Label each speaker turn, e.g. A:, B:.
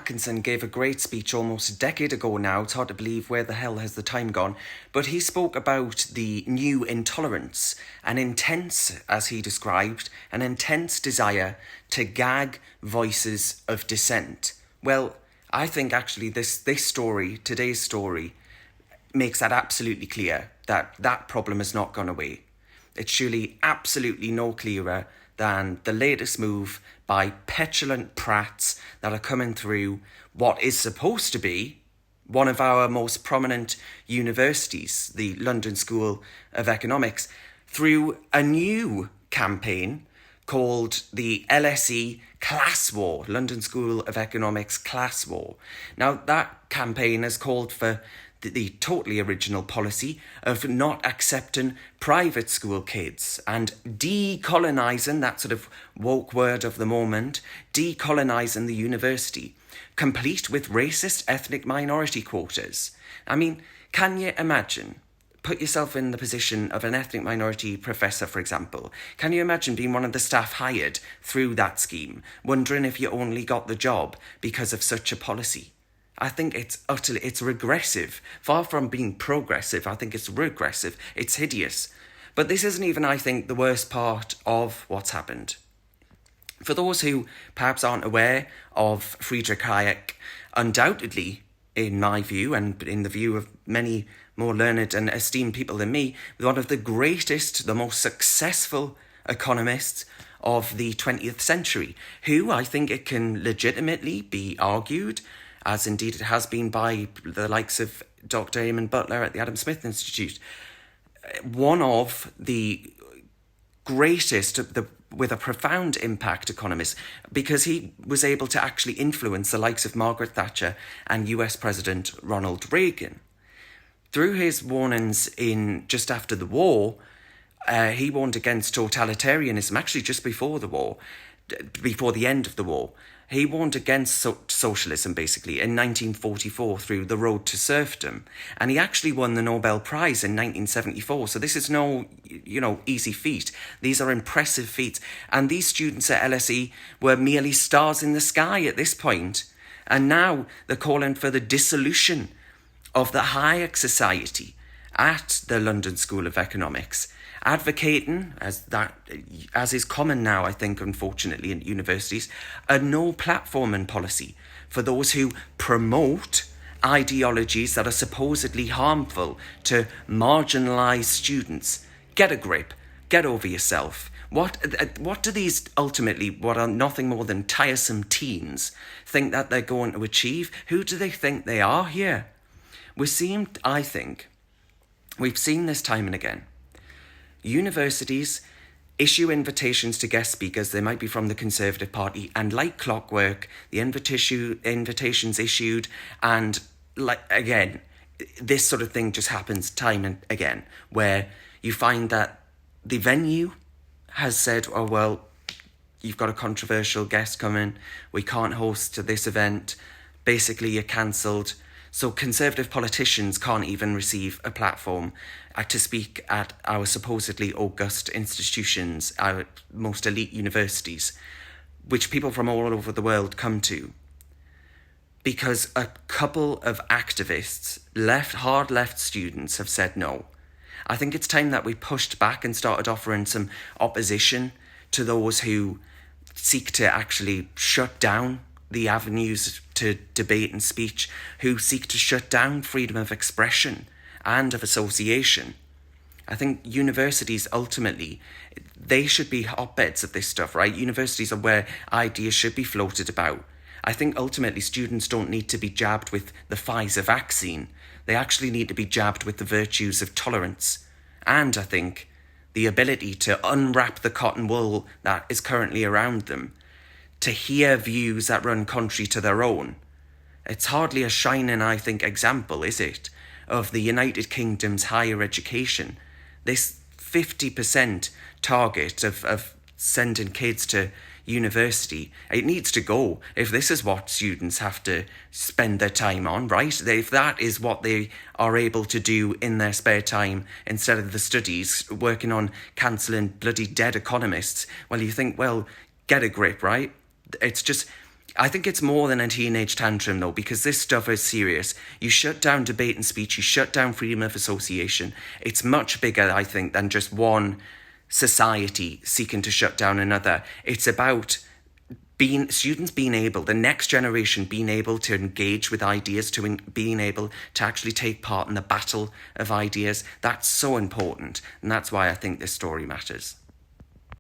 A: Atkinson gave a great speech almost a decade ago now. It's hard to believe where the hell has the time gone. But he spoke about the new intolerance, an intense, as he described, an intense desire to gag voices of dissent. Well, I think actually this story, today's story, makes that absolutely clear, that that problem has not gone away. It's surely absolutely no clearer than the latest move by petulant prats that are coming through what is supposed to be one of our most prominent universities, the London School of Economics, through a new campaign called the LSE Class War, London School of Economics Class War. Now, that campaign has called for the totally original policy of not accepting private school kids and decolonising, that sort of woke word of the moment, decolonising the university, complete with racist ethnic minority quotas. I mean, can you imagine? Put yourself in the position of an ethnic minority professor, for example. Can you imagine being one of the staff hired through that scheme, wondering if you only got the job because of such a policy? I think it's regressive. Far from being progressive, I think it's regressive. It's hideous. But this isn't even, I think, the worst part of what's happened. For those who perhaps aren't aware of Friedrich Hayek, undoubtedly, in my view, and in the view of many more learned and esteemed people than me, one of the greatest, the most successful economists of the 20th century, who I think it can legitimately be argued, as indeed it has been by the likes of Dr. Eamon Butler at the Adam Smith Institute, one of the greatest, with a profound impact economists, because he was able to actually influence the likes of Margaret Thatcher and US President Ronald Reagan. Through his warnings in just after the war, he warned against totalitarianism, actually just before the war, before the end of the war. He warned against socialism, basically, in 1944 through The Road to Serfdom. And he actually won the Nobel Prize in 1974. So this is no, easy feat. These are impressive feats. And these students at LSE were merely stars in the sky at this point. And now they're calling for the dissolution of the Hayek Society at the London School of Economics, advocating, as is common now, I think, unfortunately, in universities, a no-platforming policy for those who promote ideologies that are supposedly harmful to marginalised students. Get a grip. Get over yourself. What do these ultimately, what are nothing more than tiresome teens, think that they're going to achieve? Who do they think they are here? We've seen this time and again. Universities issue invitations to guest speakers. They might be from the Conservative Party, and like clockwork, the invitations issued, and again, this sort of thing just happens time and again, where you find that the venue has said, oh, well, you've got a controversial guest coming, we can't host this event, basically you're cancelled. So Conservative politicians can't even receive a platform to speak at our supposedly august institutions, our most elite universities, which people from all over the world come to. Because a couple of activists, hard left students, have said no. I think it's time that we pushed back and started offering some opposition to those who seek to actually shut down the avenues to debate and speech, who seek to shut down freedom of expression and of association. I think universities ultimately, they should be hotbeds of this stuff, right? Universities are where ideas should be floated about. I think ultimately students don't need to be jabbed with the Pfizer vaccine. They actually need to be jabbed with the virtues of tolerance. And I think the ability to unwrap the cotton wool that is currently around them, to hear views that run contrary to their own. It's hardly a shining, I think, example, is it, of the United Kingdom's higher education. This 50% target of sending kids to university, it needs to go. If this is what students have to spend their time on, right? If that is what they are able to do in their spare time instead of the studies, working on cancelling bloody dead economists, well, you think, well, get a grip, right? It's just, I think it's more than a teenage tantrum, though, because this stuff is serious. You shut down debate and speech, you shut down freedom of association. It's much bigger, I think, than just one society seeking to shut down another. It's about students being able, the next generation being able to engage with ideas, being able to actually take part in the battle of ideas. That's so important, and that's why I think this story matters.